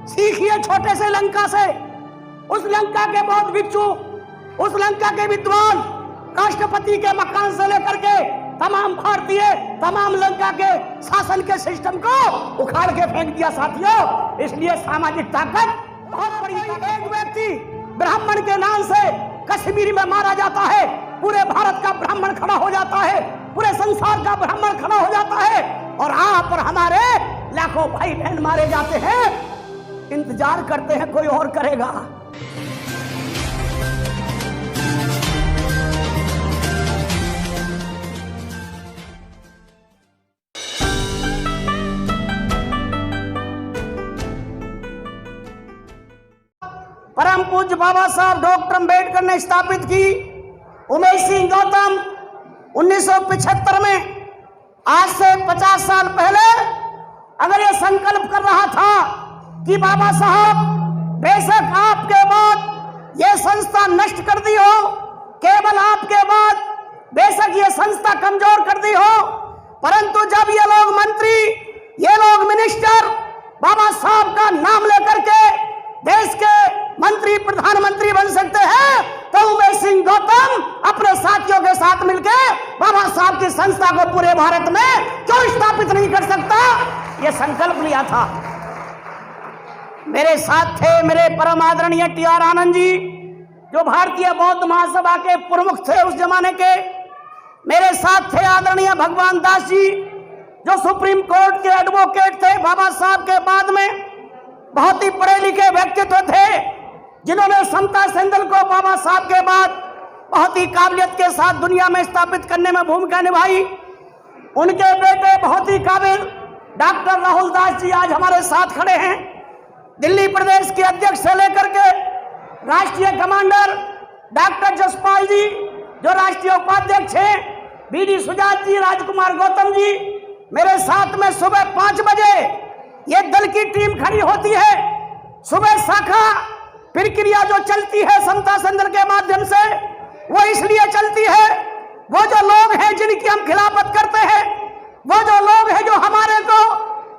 सीखिए छोटे से लंका से। उस लंका के बौद्ध भिक्षु, उस लंका के विद्वान, राष्ट्रपति के मकान से लेकर के तमाम भारतीय, तमाम लंका के शासन के सिस्टम को उखाड़ के फेंक दिया साथियों। इसलिए सामाजिक ताकत बहुत बड़ी। एक व्यक्ति ब्राह्मण के नाम से कश्मीर में मारा जाता है, पूरे भारत का ब्राह्मण खड़ा हो जाता है, पूरे संसार का ब्राह्मण खड़ा हो जाता है, और आप और हमारे लाखों भाई बहन मारे जाते हैं। इंतजार करते हैं कोई और करेगा। परम पूज्य बाबा साहब डॉक्टर अम्बेडकर ने स्थापित की उमेश सिंह गौतम 1975 में, आज से 50 साल पहले अगर ये संकल्प कर रहा था कि बाबा साहब बेशक आपके बाद ये संस्था नष्ट कर दी हो, केवल आपके बाद बेशक ये संस्था कमजोर कर दी हो, परंतु जब ये लोग मंत्री, ये लोग मिनिस्टर बाबा साहब का नाम लेकर के देश के मंत्री प्रधानमंत्री बन सकते हैं, तो उमेश सिंह गौतम अपने साथियों के साथ मिलकर बाबा साहब की संस्था को पूरे भारत में क्यों स्थापित नहीं कर सकता? यह संकल्प लिया था। मेरे साथ थे मेरे परम आदरणीय टी.आर. आनंद जी, जो भारतीय बौद्ध महासभा के प्रमुख थे उस जमाने के। मेरे साथ थे आदरणीय भगवान दास जी, जो सुप्रीम कोर्ट के एडवोकेट थे बाबा साहब के बाद में, बहुत ही पढ़े लिखे व्यक्तित्व थे, जिन्होंने समता सेंदल को बाबा साहब के बाद बहुत ही काबिलियत के साथ दुनिया में स्थापित करने में भूमिका निभाई। उनके बेटे बहुत ही काबिल डॉक्टर राहुल दास जी आज हमारे साथ खड़े हैं। दिल्ली प्रदेश के अध्यक्ष से लेकर के राष्ट्रीय कमांडर डॉक्टर जसपाल जी, जो राष्ट्रीय उपाध्यक्ष हैं, बी.डी. सुजात जी, राजकुमार गौतम जी, मेरे साथ में सुबह 5 बजे ये दल की टीम खड़ी होती है। सुबह शाखा प्रक्रिया जो चलती है समता सेंदल के माध्यम से, वो इसलिए चलती है, वो जो लोग हैं जिनकी हम खिलाफत करते हैं, वो जो लोग हैं जो हमारे को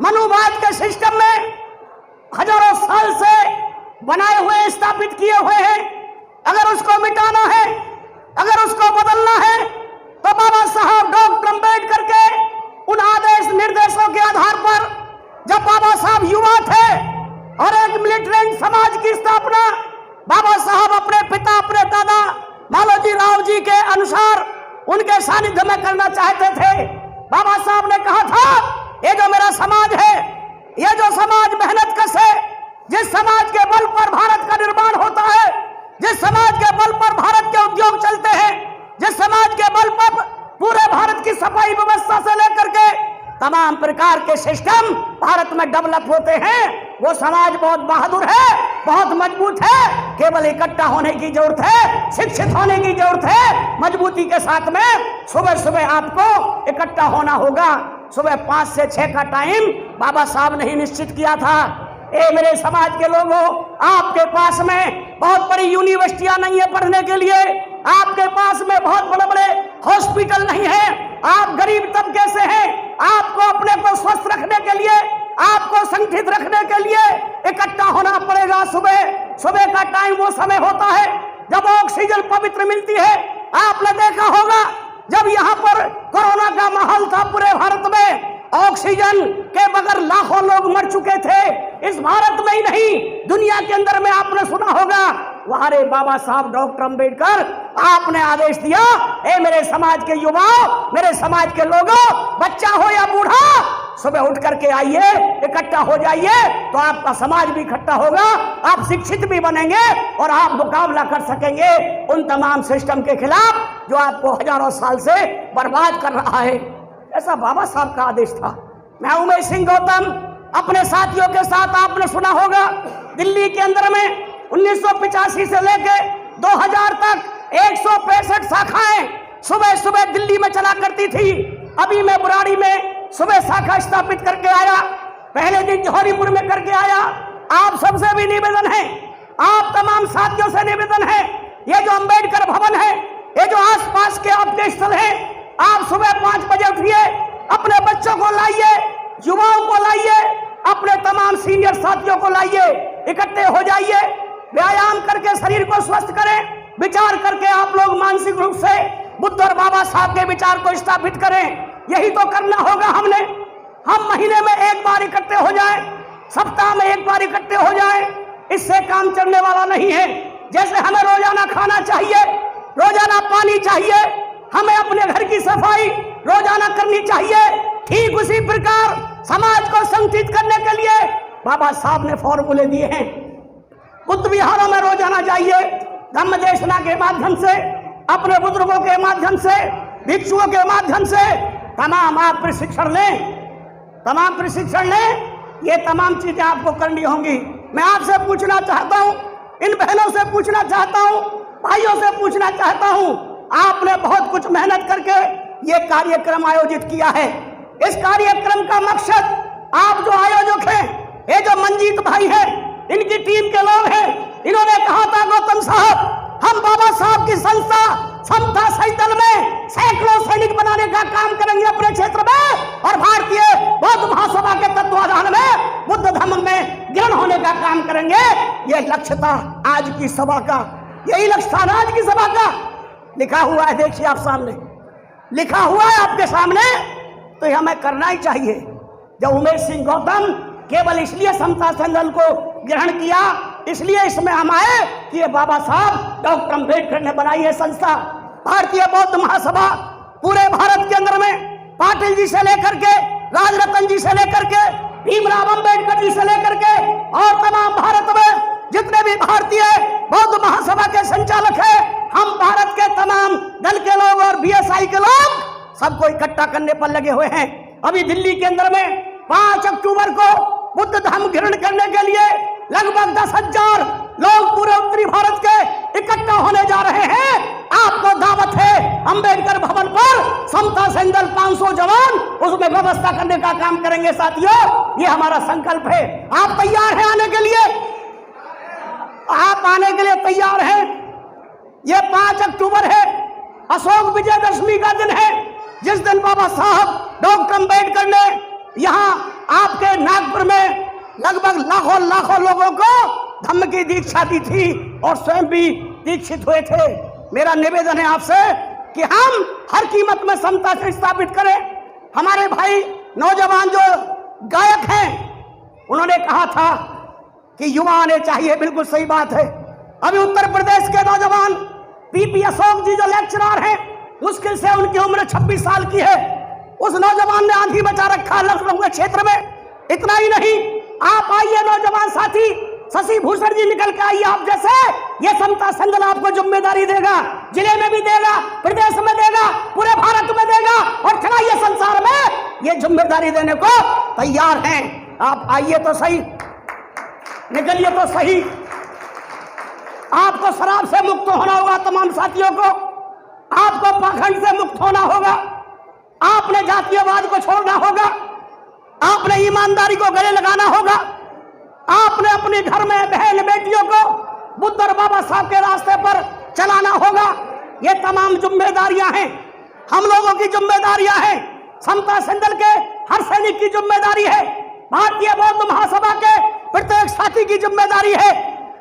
मनुवाद के सिस्टम में हजारों साल से बनाए हुए, स्थापित किए हुए हैं, अगर उसको मिटाना है, अगर उसको बदलना है, तो बाबा साहब डॉक्टर अम्बेडकर के उन आदेश निर्देशों के आधार पर, जब बाबा साहब युवा थे और एक मिलिटेंट समाज की स्थापना बाबा साहब अपने पिता, अपने दादा मालोजी राव जी के अनुसार उनके सानिध्य में करना चाहते थे। बाबा साहब ने कहा था, ये जो मेरा समाज है, ये जो समाज मेहनत कश है, जिस समाज के बल पर भारत का निर्माण होता है, जिस समाज के बल पर भारत के उद्योग चलते हैं, जिस समाज के बल पर पूरे भारत की सफाई व्यवस्था से लेकर के तमाम प्रकार के सिस्टम भारत में डेवलप होते हैं, वो समाज बहुत बहादुर है, बहुत मजबूत है। केवल इकट्ठा होने की जरूरत है, शिक्षित होने की जरूरत है, मजबूती के साथ में सुबह सुबह आपको इकट्ठा होना होगा। सुबह 5 से 6 का टाइम बाबा साहब ने ही निश्चित किया था। ए मेरे समाज के लोगों, आपके पास में बहुत बड़ी यूनिवर्सिटियां नहीं है पढ़ने के लिए, आपके पास में बहुत बड़े बड़े हॉस्पिटल नहीं है, आप गरीब तबके से हैं, आपको अपने को स्वस्थ रखने के लिए, आपको संगठित रखने के लिए इकट्ठा होना पड़ेगा। सुबह का टाइम वो समय होता है जब ऑक्सीजन पवित्र मिलती है। आपने देखा होगा जब यहाँ पर कोरोना का माहौल था पूरे भारत में, ऑक्सीजन के बगैर लाखों लोग मर चुके थे। इस भारत में ही नहीं, दुनिया के अंदर में आपने सुना होगा, हमारे बाबा साहब डॉक्टर अम्बेडकर, आपने आदेश दिया, ए मेरे समाज के युवाओं, मेरे समाज के लोगों, बच्चा हो या बूढ़ा, सुबह उठ करके आइए, इकट्ठा हो जाइए, तो आपका समाज भी इकट्ठा होगा, आप शिक्षित भी बनेंगे और आप मुकाबला कर सकेंगे उन तमाम सिस्टम के खिलाफ जो आपको हजारों साल से बर्बाद कर रहा है। ऐसा बाबा साहब का आदेश था। मैं उमेश सिंह गौतम अपने साथियों के साथ, आपने सुना होगा, दिल्ली के अंदर में 1985 से लेके 2000 तक 165 शाखाएं सुबह सुबह दिल्ली में चला करती थी। अभी मैं बुराड़ी में सुबह शाखा स्थापित करके आया, पहले दिन जौहरीपुर में करके आया। आप सबसे भी निवेदन है, आप तमाम साथियों से निवेदन है, ये जो अम्बेडकर भवन है, ये जो आसपास के आपके स्थल है, आप सुबह 5 बजे उठिए, अपने बच्चों को लाइए, युवाओं को लाइए, अपने तमाम सीनियर साथियों को लाइए, इकट्ठे हो जाइए, व्यायाम करके शरीर को स्वस्थ करें, विचार करके आप लोग मानसिक रूप से बुद्ध और बाबा साहब के विचार को स्थापित करें। यही तो करना होगा हमने। हम महीने में एक बार इकट्ठे हो जाएं, सप्ताह में एक बार इकट्ठे हो जाएं, इससे काम चलने वाला नहीं है। जैसे हमें रोजाना खाना चाहिए, रोजाना पानी चाहिए, हमें अपने घर की सफाई रोजाना करनी चाहिए, ठीक उसी प्रकार समाज को संगठित करने के लिए बाबा साहब ने फॉर्मूले दिए हैं। बुद्ध विहारों में रोजाना जाइए, धम्म देशना के माध्यम से, अपने बुजुर्गों के माध्यम से, भिक्षुओं के माध्यम से तमाम आप प्रशिक्षण लें। ये तमाम चीजें आपको करनी होंगी। मैं आपसे पूछना चाहता हूं, इन बहनों से पूछना चाहता हूं, भाइयों से पूछना चाहता हूं, आपने बहुत कुछ मेहनत करके ये कार्यक्रम आयोजित किया है। इस कार्यक्रम का मकसद, आप जो आयोजक हैं, ये जो मंजीत भाई हैं, इनकी टीम के लोग हैं, इन्होंने कहा था गौतम साहब, हम बाबा साहब की संस्था समता सही दल में सैकड़ों सैनिक बनाने का काम करेंगे अपने क्षेत्र में, और भारतीय बौद्ध महासभा के तत्वाधान में बुद्ध धर्म में ग्रहण होने का काम करेंगे। ये लक्ष्य था आज की सभा का, यही लक्ष्य था आज की सभा का। लिखा हुआ है, देखिए आप सामने लिखा हुआ है आपके सामने, तो ये हमें करना ही चाहिए। जब उमेश सिंह गौतम केवल इसलिए समता सही दल को ग्रहण किया, इसलिए इसमें हम आए कि ये बाबा साहब डॉक्टर अम्बेडकर ने बनाई है संस्था। भारतीय बौद्ध महासभा पूरे भारत के अंदर में पाटिल जी से लेकर के, राजरतन जी से लेकर के, भीमराव अम्बेडकर जी से लेकर के और तमाम भारत में जितने भी भारतीय बौद्ध महासभा के संचालक हैं, हम भारत के तमाम दल के लोग और बीएसआई के लोग सबको इकट्ठा करने पर लगे हुए हैं। अभी दिल्ली के अंदर में 5 अक्टूबर को बुद्ध धर्म ग्रहण करने के लिए लगभग 10,000 लोग पूरे उत्तरी भारत के इकट्ठा होने जा रहे हैं। आपको दावत है अंबेडकर भवन पर, समता सही दल 500 जवान उसमें व्यवस्था करने का काम करेंगे। साथियों, ये हमारा संकल्प है। आप तैयार हैं आने के लिए? आप आने के लिए तैयार हैं? ये 5 अक्टूबर है, अशोक विजयदशमी का दिन है, जिस दिन बाबा साहब डॉक्टर अम्बेडकर ने यहाँ आपके नागपुर में लगभग लाखों लोगों को धम्म की दीक्षा दी थी और स्वयं भी दीक्षित हुए थे। मेरा निवेदन है आपसे कि हम हर कीमत में समता से स्थापित करें। हमारे भाई नौजवान जो गायक हैं, उन्होंने कहा था कि युवा आने चाहिए, बिल्कुल सही बात है। अभी उत्तर प्रदेश के नौजवान पीपी अशोक जी जो लेक्चरर हैं, मुश्किल से उनकी उम्र 26 साल की है। उस नौजवान ने आंधी बचा रखा लखनऊ के क्षेत्र में। इतना ही नहीं, आप आइए नौजवान साथी, शशि भूषण जी निकल के आइए आप जैसे। ये समता सही दल आपको जिम्मेदारी देगा, जिले में भी देगा, प्रदेश में देगा, पूरे भारत में देगा और चलाइए संसार में। ये जिम्मेदारी देने को तैयार हैं। आप आइए तो सही, निकलिए तो सही। आपको शराब से मुक्त होना होगा तमाम साथियों को, आपको पाखंड से मुक्त होना होगा, आपने जातीयवाद को छोड़ना होगा, आपने ईमानदारी को गले लगाना होगा, आपने अपने घर में बहन बेटियों को बुद्ध और बाबा साहब के रास्ते पर चलाना होगा। ये तमाम जिम्मेदारियां हैं, हम लोगों की जिम्मेदारियां हैं, समता सही दल के हर सैनिक की जिम्मेदारी है, भारतीय बौद्ध महासभा के प्रत्येक साथी की जिम्मेदारी है।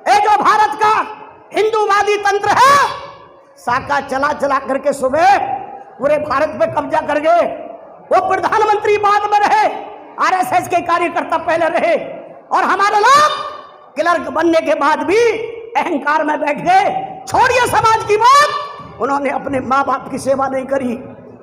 ये जो भारत का हिंदूवादी तंत्र है, साका चला करके सुबह पूरे भारत पे कब्जा कर गए। वो प्रधानमंत्री बाद में रहे, आरएसएस के कार्यकर्ता पहले रहे, और हमारे लोग क्लर्क बनने के बाद भी अहंकार में बैठ गए। छोड़िए समाज की बात, उन्होंने अपने माँ बाप की सेवा नहीं करी,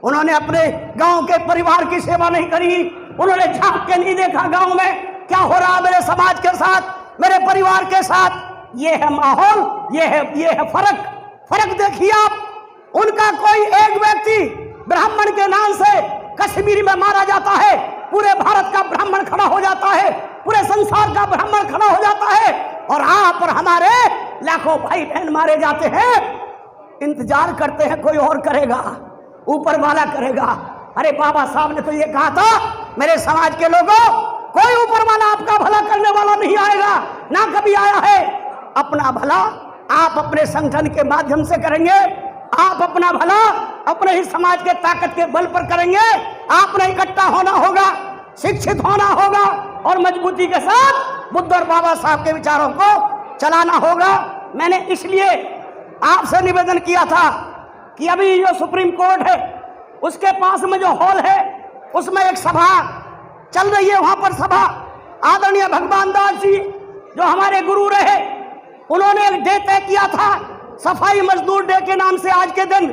उन्होंने अपने गांव के परिवार की सेवा नहीं करी, उन्होंने झांक के नहीं देखा गांव में क्या हो रहा मेरे समाज के साथ, मेरे परिवार के साथ। ये है माहौल, ये है फर्क देखिए आप। उनका कोई एक व्यक्ति ब्राह्मण के नाम से कश्मीर में मारा जाता है, पूरे भारत का ब्राह्मण खड़ा हो जाता है, पूरे संसार का ब्राह्मण खड़ा हो जाता है, और आप और हमारे लाखों भाई बहन मारे जाते हैं। इंतजार करते हैं कोई और करेगा, ऊपर वाला करेगा। अरे बाबा साहब ने तो ये कहा था, मेरे समाज के लोगों, कोई ऊपर वाला आपका भला करने वाला नहीं आएगा, ना कभी आया है। अपना भला आप अपने संगठन के माध्यम से करेंगे, आप अपना भला अपने ही समाज के ताकत के बल पर करेंगे। आपने इकट्ठा होना होगा, शिक्षित होना होगा और मजबूती के साथ बुद्ध और बाबा साहब के विचारों को चलाना होगा। मैंने इसलिए आपसे निवेदन किया था कि अभी जो सुप्रीम कोर्ट है उसके पास में जो हॉल है उसमें एक सभा चल रही है, वहां पर सभा आदरणीय भगवान दास जी जो हमारे गुरु रहे, उन्होंने एक डे तय किया था सफाई मजदूर डे के नाम से। आज के दिन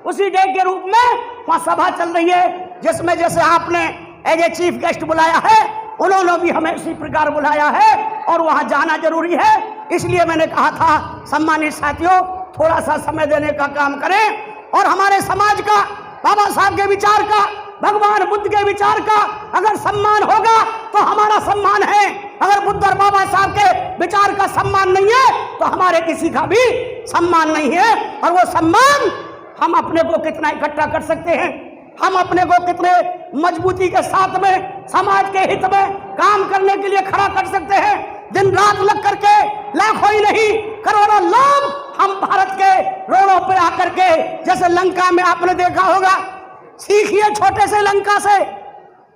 उसी डे के रूप में वहां सभा चल रही है, जिसमें जैसे आपने एज ए चीफ गेस्ट बुलाया है, उन्होंने भी हमें उसी प्रकार बुलाया है और वहां जाना जरूरी है। इसलिए मैंने कहा था सम्मानित साथियों, थोड़ा सा समय देने का काम करें और हमारे समाज का, बाबा साहब के विचार का, भगवान बुद्ध के विचार का अगर सम्मान होगा तो हमारा सम्मान है। अगर बुद्ध और बाबा साहब के विचार का सम्मान नहीं है तो हमारे किसी का भी सम्मान नहीं है। और वो सम्मान हम अपने को कितना इकट्ठा कर सकते हैं, हम अपने को कितने मजबूती के साथ में समाज के हित में काम करने के लिए खड़ा कर सकते हैं। दिन रात लग करके लाखों ही नहीं करोड़ों लोग हम भारत के रोडों पे आकर के, जैसे लंका में आपने देखा होगा, सीखिए छोटे से लंका से,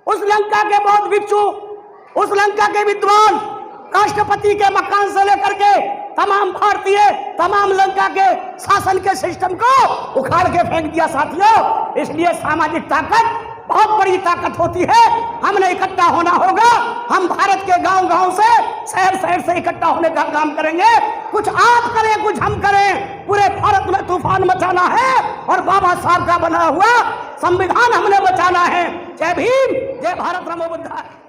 उस लंका के बहुत भिक्षु, उस लंका के विद्वान, राष्ट्रपति के मकान से लेकर के तमाम भारतीय, तमाम लंका के शासन के सिस्टम को उखाड़ के फेंक दिया साथियों। इसलिए सामाजिक ताकत बहुत बड़ी ताकत होती है, हमने इकट्ठा होना होगा। हम भारत के गांव गांव से, शहर शहर से इकट्ठा होने का काम करेंगे। कुछ आप करें, कुछ हम करें, पूरे भारत में तूफान मचाना है और बाबा साहब का बना हुआ संविधान हमने बचाना है। जय भीम, जय भारत, नमो बुद्धाय।